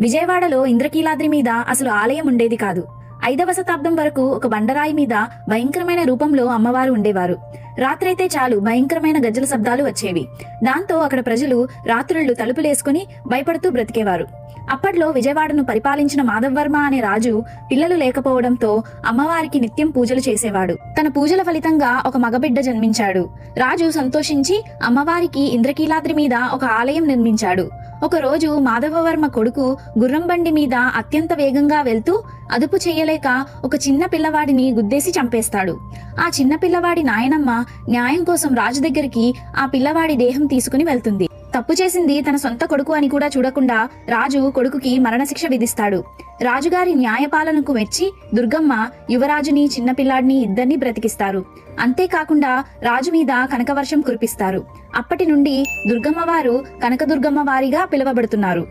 విజయవాడలో ఇంద్రకీలాద్రి మీద అసలు ఆలయం ఉండేది కాదు. 5వ శతాబ్దం వరకు ఒక బండరాయి మీద భయంకరమైన రూపంలో అమ్మవారు ఉండేవారు. రాత్రైతే చాలు భయంకరమైన గజ్జల శబ్దాలు వచ్చేవి. దాంతో అక్కడ ప్రజలు రాత్రుళ్లు తలుపులేసుకుని భయపడుతూ బ్రతికేవారు. అప్పట్లో విజయవాడను పరిపాలించిన మాధవవర్మ అనే రాజు పిల్లలు లేకపోవడంతో అమ్మవారికి నిత్యం పూజలు చేసేవాడు. తన పూజల ఫలితంగా ఒక మగబిడ్డ జన్మించాడు. రాజు సంతోషించి అమ్మవారికి ఇంద్రకీలాద్రి మీద ఒక ఆలయం నిర్మించాడు. ఒక రోజు మాధవవర్మ కొడుకు గుర్రం బండి మీద అత్యంత వేగంగా వెళ్తూ అదుపు చేయలేక ఒక చిన్న పిల్లవాడిని గుద్దేసి చంపేస్తాడు. ఆ చిన్న పిల్లవాడి నాయనమ్మ న్యాయం కోసం రాజు దగ్గరికి ఆ పిల్లవాడి దేహం తీసుకుని వెళ్తుంది. తప్పు చేసింది తన సొంత కొడుకు అని కూడా చూడకుండా రాజు కొడుకుకి మరణశిక్ష విధిస్తాడు. రాజుగారి న్యాయపాలనకు మెచ్చి దుర్గమ్మ యువరాజుని చిన్నపిల్లాడిని ఇద్దరిని బ్రతికిస్తారు. అంతేకాకుండా రాజు మీద కనకవర్షం కురిపిస్తారు. అప్పటి నుండి దుర్గమ్మవారు కనకదుర్గమ్మ వారిగా పిలువబడుతున్నారు.